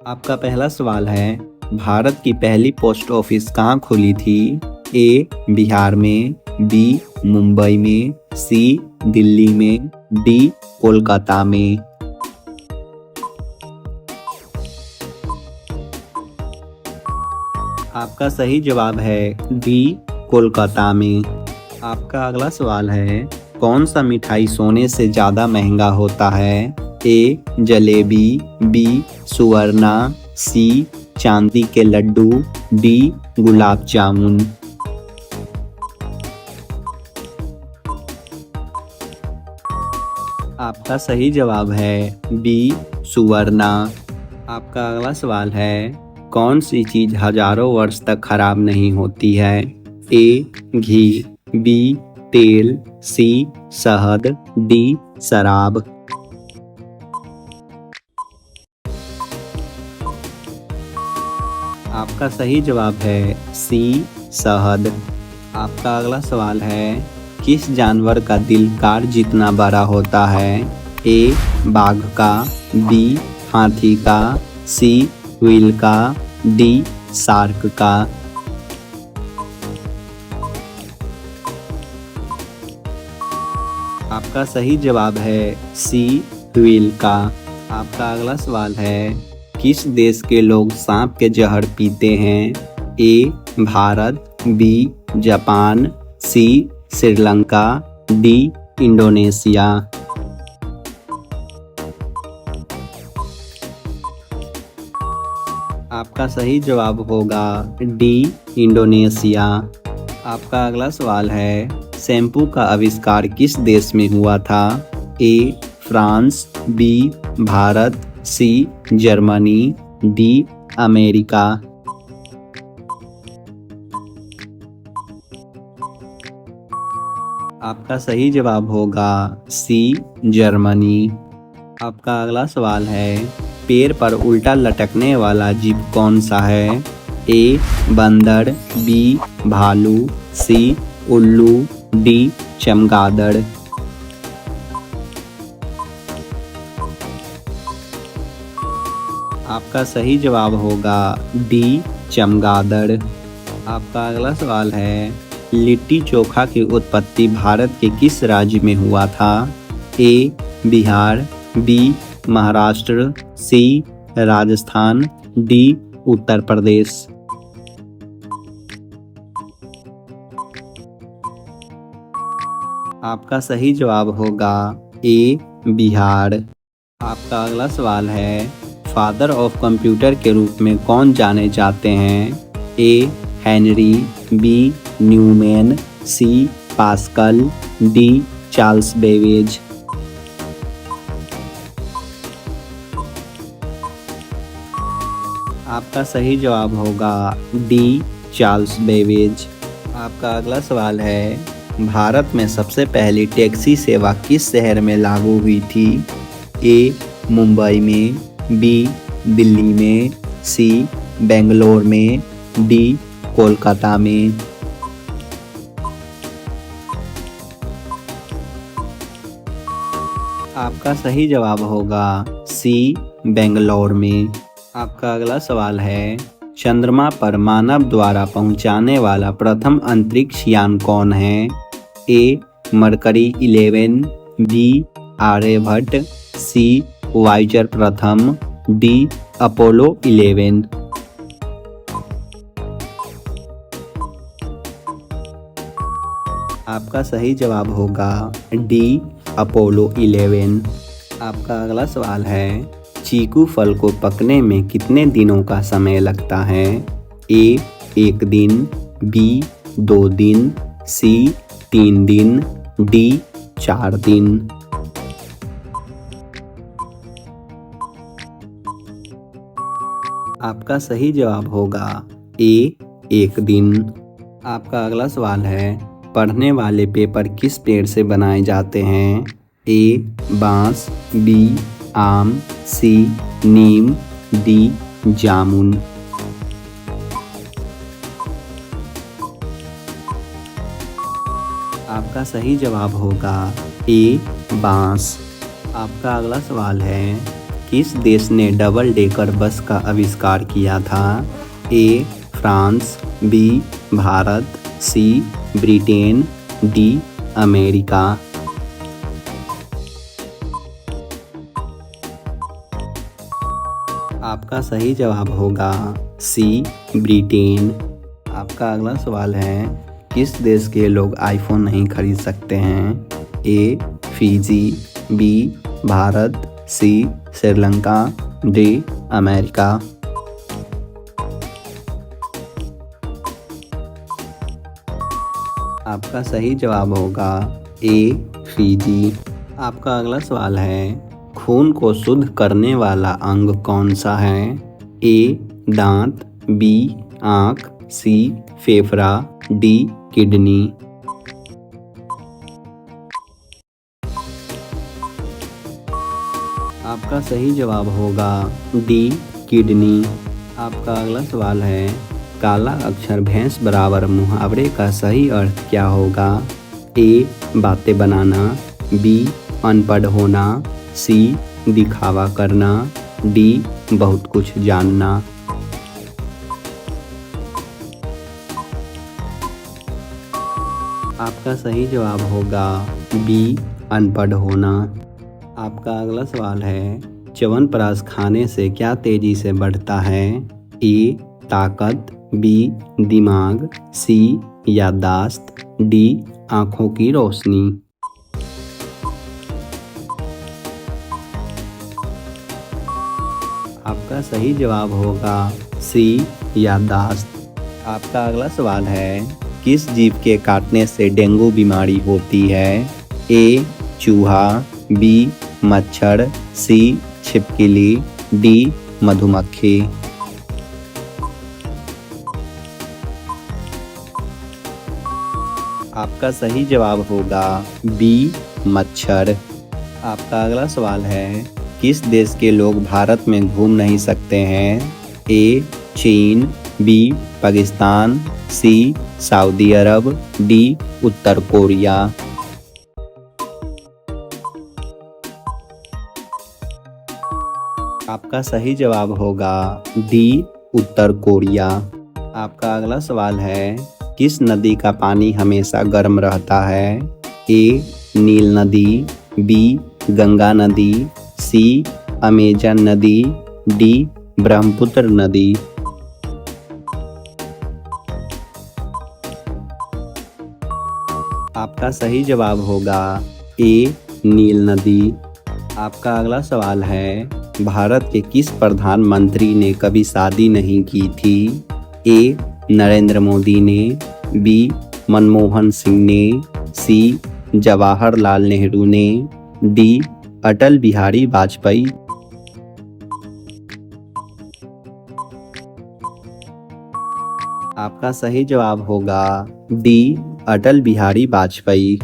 आपका पहला सवाल है, भारत की पहली पोस्ट ऑफिस कहाँ खुली थी? ए. बिहार में, बी. मुंबई में, सी. दिल्ली में, डी. कोलकाता में। आपका सही जवाब है डी. कोलकाता में। आपका अगला सवाल है, कौन सा मिठाई सोने से ज़्यादा महंगा होता है? ए. जलेबी, बी. सुवरना, सी. चांदी के लड्डू, डी. गुलाब जामुन। आपका सही जवाब है बी. सुवरना। आपका अगला सवाल है, कौन सी चीज़ हजारों वर्ष तक खराब नहीं होती है? ए. घी, बी. तेल, सी. शहद, डी. शराब। आपका सही जवाब है सी. शहद। आपका अगला सवाल है, किस जानवर का दिल कार जितना बड़ा होता है? ए. बाघ का, बी. हाथी का, सी. व्हेल का, डी. शार्क का। आपका सही जवाब है सी. व्हेल का। आपका अगला सवाल है, किस देश के लोग सांप के जहर पीते हैं? ए. भारत, बी. जापान, सी. श्रीलंका, डी. इंडोनेशिया। आपका सही जवाब होगा डी. इंडोनेशिया। आपका अगला सवाल है, शैम्पू का आविष्कार किस देश में हुआ था? A. France, B. Bharat, C. Germany, D. America. आपका सही जवाब होगा सी. जर्मनी। आपका अगला सवाल है, पेड़ पर उल्टा लटकने वाला जीव कौन सा है? ए. बंदर, बी. भालू, सी. उल्लू, डी. चमगादड़। आपका सही जवाब होगा डी. चमगादड़। आपका अगला सवाल है, लिट्टी चोखा की उत्पत्ति भारत के किस राज्य में हुआ था? ए. बिहार, बी. महाराष्ट्र, सी. राजस्थान, डी. उत्तर प्रदेश। आपका सही जवाब होगा ए. बिहार। आपका अगला सवाल है, फादर ऑफ कंप्यूटर के रूप में कौन जाने जाते हैं? A. Henry, B. Newman, C. Pascal, D. Charles Babbage. आपका सही जवाब होगा डी. Charles Babbage. आपका अगला सवाल है, भारत में सबसे पहली टैक्सी सेवा किस शहर में लागू हुई थी? ए. मुंबई में, बी. दिल्ली में, सी. बेंगलोर में, डी. कोलकाता में। आपका सही जवाब होगा सी. बेंगलोर में। आपका अगला सवाल है, चंद्रमा पर मानव द्वारा पहुंचाने वाला प्रथम अंतरिक्ष यान कौन है? A. Mercury 11, B. Aryabhata, C. वाइजर प्रथम, डी. अपोलो 11। आपका सही जवाब होगा डी. अपोलो 11। आपका अगला सवाल है, चीकू फल को पकने में कितने दिनों का समय लगता है? ए. 1 दिन, बी. 2 दिन, सी. 3 दिन, डी. 4 दिन। आपका सही जवाब होगा ए. 1 दिन। आपका अगला सवाल है, पढ़ने वाले पेपर किस पेड़ से बनाए जाते हैं? ए. बांस, बी. आम, सी. नीम, डी. जामुन। आपका सही जवाब होगा ए. बांस। आपका अगला सवाल है, किस देश ने डबल डेकर बस का आविष्कार किया था? A. France, B. Bharat, C. Britain, D. America. आपका सही जवाब होगा सी. ब्रिटेन। आपका अगला सवाल है, किस देश के लोग आईफोन नहीं खरीद सकते हैं? A. Fiji, B. Bharat, C. Sri Lanka, D. America. आपका सही जवाब होगा ए. फिजी। आपका अगला सवाल है, खून को शुद्ध करने वाला अंग कौन सा है? ए. दांत, बी. आँख, सी. फेफड़ा, डी. किडनी। आपका सही जवाब होगा डी. किडनी। आपका अगला सवाल है, काला अक्षर भैंस बराबर मुहावरे का सही अर्थ क्या होगा? ए. बातें बनाना, बी. अनपढ़ होना, सी. दिखावा करना, डी. बहुत कुछ जानना। आपका सही जवाब होगा बी. अनपढ़ होना। आपका अगला सवाल है, च्यवनप्राश खाने से क्या तेजी से बढ़ता है? ए. ताकत, बी. दिमाग, सी. याददाश्त, डी. आँखों की रोशनी। आपका सही जवाब होगा सी. याददाश्त। आपका अगला सवाल है, किस जीव के काटने से डेंगू बीमारी होती है? ए. चूहा, बी. मच्छर, सी. छिपकली, डी. मधुमक्खी। आपका सही जवाब होगा बी. मच्छर। आपका अगला सवाल है, किस देश के लोग भारत में घूम नहीं सकते हैं? ए. चीन, बी. पाकिस्तान, सी. सऊदी अरब, डी. उत्तर कोरिया। आपका सही जवाब होगा डी. उत्तर कोरिया। आपका अगला सवाल है, किस नदी का पानी हमेशा गर्म रहता है? ए. नील नदी, बी. गंगा नदी, सी. अमेजन नदी, डी. ब्रह्मपुत्र नदी। आपका सही जवाब होगा ए. नील नदी। आपका अगला सवाल है, भारत के किस प्रधानमंत्री ने कभी शादी नहीं की थी? ए. नरेंद्र मोदी ने, बी. मनमोहन सिंह ने, सी. जवाहरलाल नेहरू ने, डी. अटल बिहारी वाजपेयी। आपका सही जवाब होगा डी. अटल बिहारी वाजपेयी।